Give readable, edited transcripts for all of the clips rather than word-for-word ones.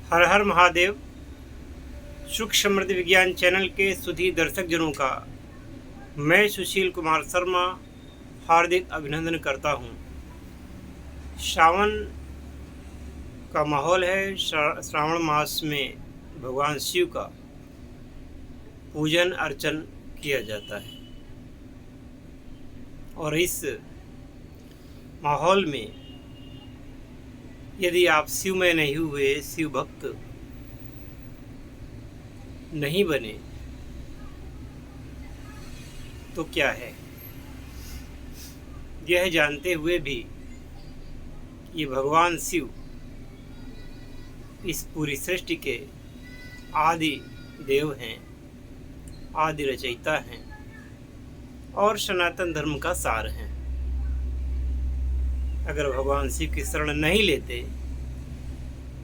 हर हर महादेव। सुख समृद्धि विज्ञान चैनल के सुधी दर्शक जनों का मैं सुशील कुमार शर्मा हार्दिक अभिनंदन करता हूं। सावन का माहौल है। श्रावण मास में भगवान शिव का पूजन अर्चन किया जाता है और इस माहौल में यदि आप शिवमय नहीं हुए, शिव भक्त नहीं बने तो क्या है। यह जानते हुए भी कि भगवान शिव इस पूरी सृष्टि के आदि देव हैं, आदि रचयिता हैं और सनातन धर्म का सार हैं। अगर भगवान शिव की शरण नहीं लेते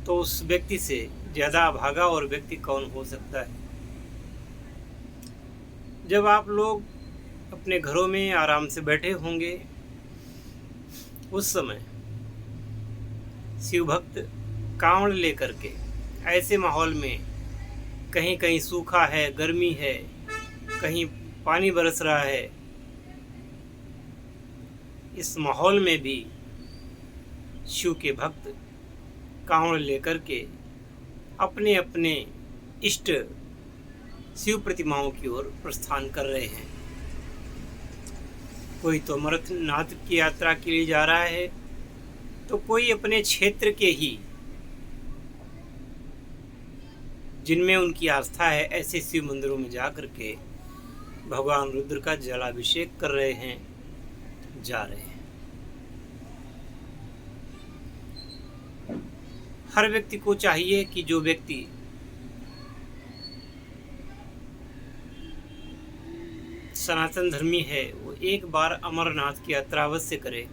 तो उस व्यक्ति से ज़्यादा अभागा और व्यक्ति कौन हो सकता है। जब आप लोग अपने घरों में आराम से बैठे होंगे उस समय शिव भक्त कांवड़ लेकर के ऐसे माहौल में, कहीं कहीं सूखा है, गर्मी है, कहीं पानी बरस रहा है, इस माहौल में भी शिव के भक्त कांवड़ लेकर के अपने अपने इष्ट शिव प्रतिमाओं की ओर प्रस्थान कर रहे हैं। कोई तो अमरनाथ की यात्रा के लिए जा रहा है तो कोई अपने क्षेत्र के ही जिनमें उनकी आस्था है ऐसे शिव मंदिरों में जा कर के भगवान रुद्र का जलाभिषेक कर रहे हैं, जा रहे हैं। हर व्यक्ति को चाहिए कि जो व्यक्ति सनातन धर्मी है वो एक बार अमरनाथ की यात्रा अवश्य करे,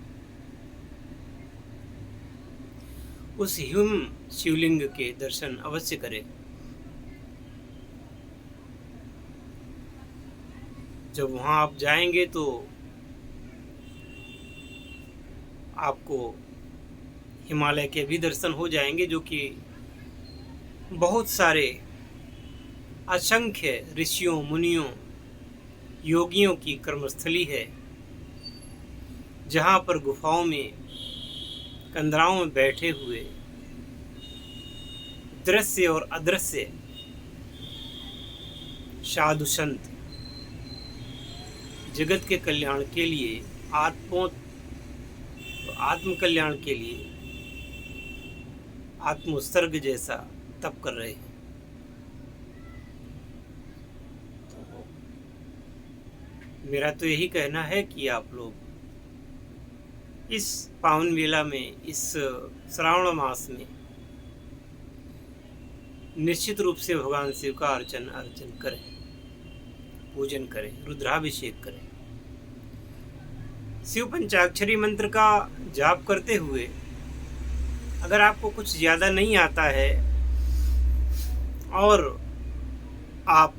उस हिम शिवलिंग के दर्शन अवश्य करे। जब वहां आप जाएंगे तो आपको हिमालय के भी दर्शन हो जाएंगे, जो कि बहुत सारे असंख्य ऋषियों, मुनियों, योगियों की कर्मस्थली है, जहाँ पर गुफाओं में, कंदराओं में बैठे हुए दृश्य और अदृश्य साधु संत जगत के कल्याण के लिए, आत्म कल्याण के लिए आत्मोत्सर्ग जैसा तप कर रहे हैं। मेरा तो यही कहना है कि आप लोग इस पावन मेला में, इस श्रावण मास में निश्चित रूप से भगवान शिव का अर्चन करें, पूजन करें, रुद्राभिषेक करें। शिव पंचाक्षरी मंत्र का जाप करते हुए अगर आपको कुछ ज़्यादा नहीं आता है और आप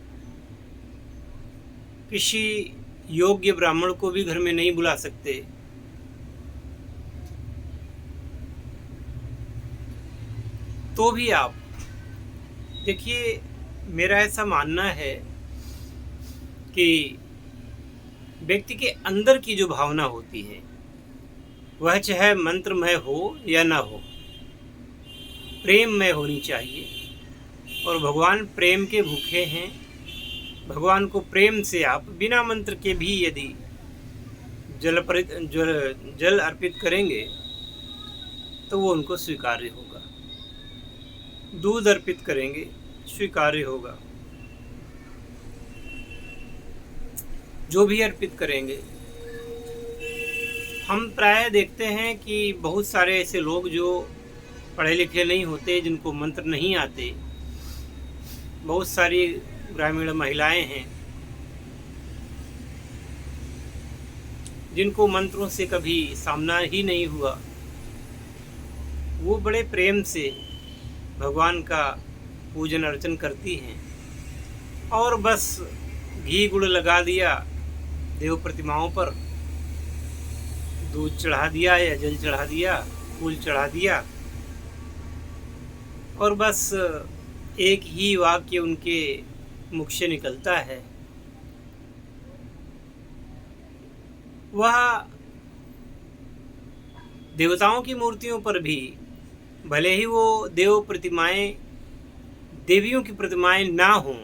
किसी योग्य ब्राह्मण को भी घर में नहीं बुला सकते तो भी आप देखिए, मेरा ऐसा मानना है कि व्यक्ति के अंदर की जो भावना होती है वह चाहे मंत्रमय हो या ना हो, प्रेममय होनी चाहिए। और भगवान प्रेम के भूखे हैं। भगवान को प्रेम से आप बिना मंत्र के भी यदि जल अर्पित करेंगे तो वो उनको स्वीकार्य होगा। दूध अर्पित करेंगे, स्वीकार्य होगा। जो भी अर्पित करेंगे। हम प्राय देखते हैं कि बहुत सारे ऐसे लोग जो पढ़े लिखे नहीं होते, जिनको मंत्र नहीं आते, बहुत सारी ग्रामीण महिलाएं हैं जिनको मंत्रों से कभी सामना ही नहीं हुआ, वो बड़े प्रेम से भगवान का पूजन अर्चन करती हैं और बस घी गुड़ लगा दिया देव प्रतिमाओं पर, दूध चढ़ा दिया या जल चढ़ा दिया, फूल चढ़ा दिया और बस एक ही वाक्य उनके मुख से निकलता है, वह देवताओं की मूर्तियों पर भी, भले ही वो देव प्रतिमाएं, देवियों की प्रतिमाएं ना हों,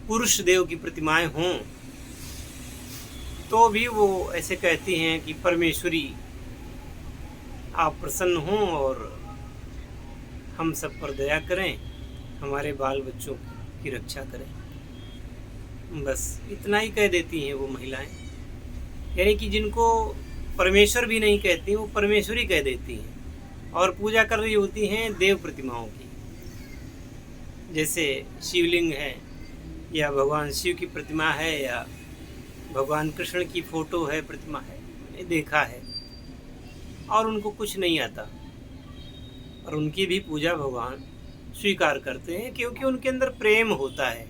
पुरुष देव की प्रतिमाएं हों, तो भी वो ऐसे कहती हैं कि परमेश्वरी आप प्रसन्न हों और हम सब पर दया करें, हमारे बाल बच्चों की रक्षा करें। बस इतना ही कह देती हैं वो महिलाएं, यानी कि जिनको परमेश्वर भी नहीं कहती वो परमेश्वरी कह देती हैं और पूजा कर रही होती हैं देव प्रतिमाओं की। जैसे शिवलिंग है या भगवान शिव की प्रतिमा है या भगवान कृष्ण की फोटो है, प्रतिमा है, ये देखा है और उनको कुछ नहीं आता, और उनकी भी पूजा भगवान स्वीकार करते हैं क्योंकि उनके अंदर प्रेम होता है,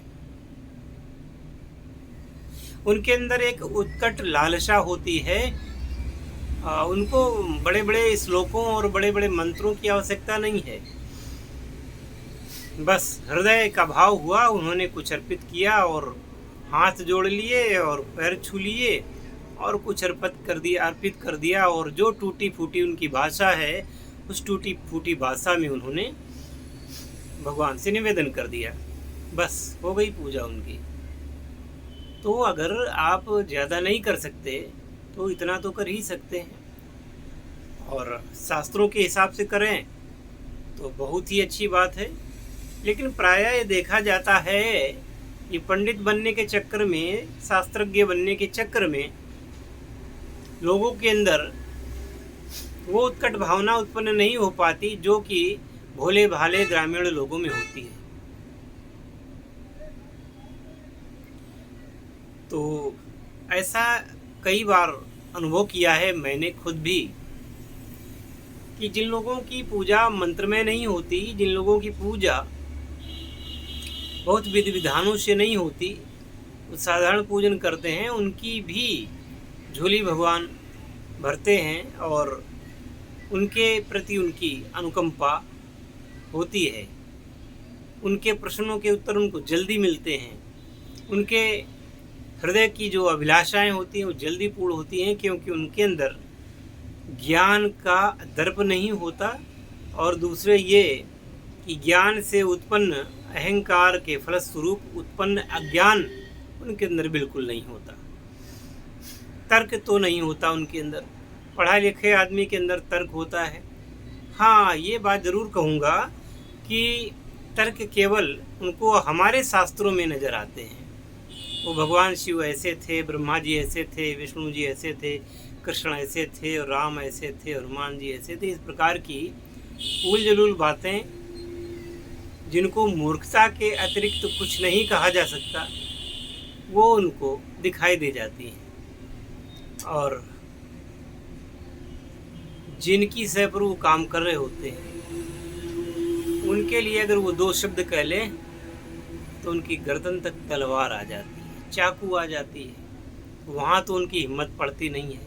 उनके अंदर एक उत्कट लालसा होती है। उनको बड़े बड़े श्लोकों और बड़े बड़े मंत्रों की आवश्यकता नहीं है, बस हृदय का भाव हुआ, उन्होंने कुछ अर्पित किया और हाथ जोड़ लिए और पैर छू लिए और कुछ अर्पित कर दिया और जो टूटी फूटी उनकी भाषा है, उस टूटी फूटी भाषा में उन्होंने भगवान से निवेदन कर दिया, बस हो गई पूजा उनकी। तो अगर आप ज़्यादा नहीं कर सकते तो इतना तो कर ही सकते हैं, और शास्त्रों के हिसाब से करें तो बहुत ही अच्छी बात है। लेकिन प्रायः ये देखा जाता है कि पंडित बनने के चक्कर में, शास्त्रज्ञ बनने के चक्कर में लोगों के अंदर वो उत्कट भावना उत्पन्न नहीं हो पाती जो कि भोले भाले ग्रामीण लोगों में होती है। तो ऐसा कई बार अनुभव किया है मैंने खुद भी कि जिन लोगों की पूजा मंत्रमय नहीं होती, जिन लोगों की पूजा बहुत विधि विधानों से नहीं होती, वो साधारण पूजन करते हैं, उनकी भी झोली भगवान भरते हैं और उनके प्रति उनकी अनुकंपा होती है। उनके प्रश्नों के उत्तर उनको जल्दी मिलते हैं, उनके हृदय की जो अभिलाषाएं होती हैं वो जल्दी पूर्ण होती हैं, क्योंकि उनके अंदर ज्ञान का दर्प नहीं होता, और दूसरे ये कि ज्ञान से उत्पन्न अहंकार के फलस्वरूप उत्पन्न अज्ञान उनके अंदर बिल्कुल नहीं होता। तर्क तो नहीं होता उनके अंदर, पढ़ा लिखे आदमी के अंदर तर्क होता है। हाँ, ये बात ज़रूर कहूँगा कि तर्क केवल उनको हमारे शास्त्रों में नज़र आते हैं। वो भगवान शिव ऐसे थे, ब्रह्मा जी ऐसे थे, विष्णु जी ऐसे थे, कृष्ण ऐसे थे और राम ऐसे थे, हनुमान जी ऐसे थे, इस प्रकार की उल जलूल बातें जिनको मूर्खता के अतिरिक्त तो कुछ नहीं कहा जा सकता, वो उनको दिखाई दे जाती हैं। और जिनकी सह पर वो काम कर रहे होते हैं, उनके लिए अगर वो दो शब्द कह लें तो उनकी गर्दन तक तलवार आ जाती है, चाकू आ जाती है। वहाँ तो उनकी हिम्मत पड़ती नहीं है,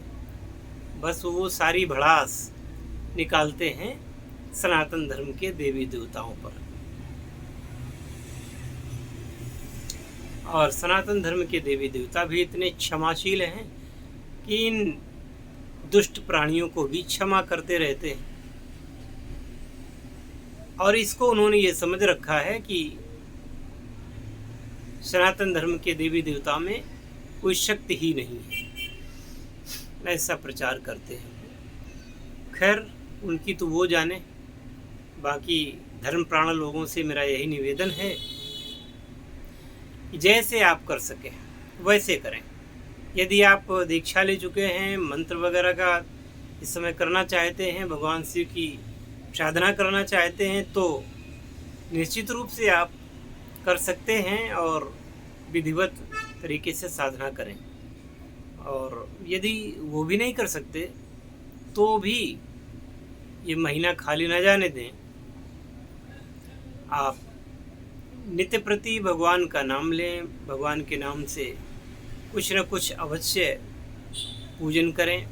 बस वो सारी भड़ास निकालते हैं सनातन धर्म के देवी देवताओं पर। और सनातन धर्म के देवी देवता भी इतने क्षमाशील हैं कि इन दुष्ट प्राणियों को भी क्षमा करते रहते हैं। और इसको उन्होंने ये समझ रखा है कि सनातन धर्म के देवी देवता में कोई शक्ति ही नहीं है, ऐसा प्रचार करते हैं। खैर, उनकी तो वो जाने। बाकी धर्म प्राण लोगों से मेरा यही निवेदन है कि जैसे आप कर सकें वैसे करें। यदि आप दीक्षा ले चुके हैं, मंत्र वगैरह का इस समय करना चाहते हैं, भगवान शिव की साधना करना चाहते हैं, तो निश्चित रूप से आप कर सकते हैं और विधिवत तरीके से साधना करें। और यदि वो भी नहीं कर सकते तो भी ये महीना खाली न जाने दें। आप नित्य प्रति भगवान का नाम लें, भगवान के नाम से कुछ न कुछ अवश्य पूजन करें।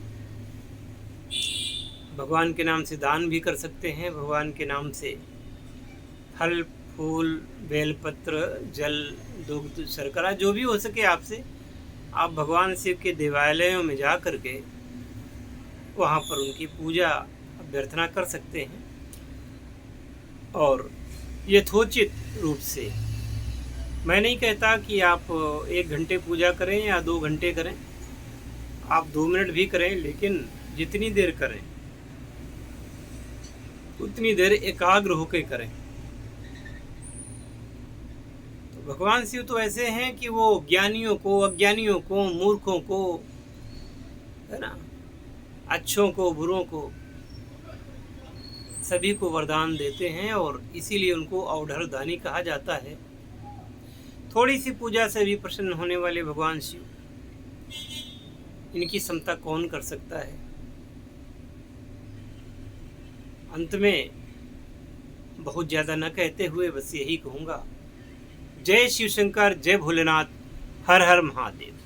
भगवान के नाम से दान भी कर सकते हैं। भगवान के नाम से फल फूल बेलपत्र जल दुग्ध शर्करा जो भी हो सके आपसे, आप भगवान शिव के देवालयों में जा कर के वहाँ पर उनकी पूजा अभ्यर्थना कर सकते हैं। और यथोचित रूप से, मैं नहीं कहता कि आप 1 घंटे पूजा करें या 2 घंटे करें, आप 2 मिनट भी करें, लेकिन जितनी देर करें उतनी देर एकाग्र होकर करें। तो भगवान शिव तो ऐसे हैं कि वो ज्ञानियों को, अज्ञानियों को, मूर्खों को, है ना, अच्छों को, बुरों को, सभी को वरदान देते हैं और इसीलिए उनको औढ़र दानी कहा जाता है। थोड़ी सी पूजा से भी प्रसन्न होने वाले भगवान शिव, इनकी क्षमता कौन कर सकता है। अंत में बहुत ज़्यादा न कहते हुए बस यही कहूँगा, जय शिव शंकर, जय भोलेनाथ, हर हर महादेव।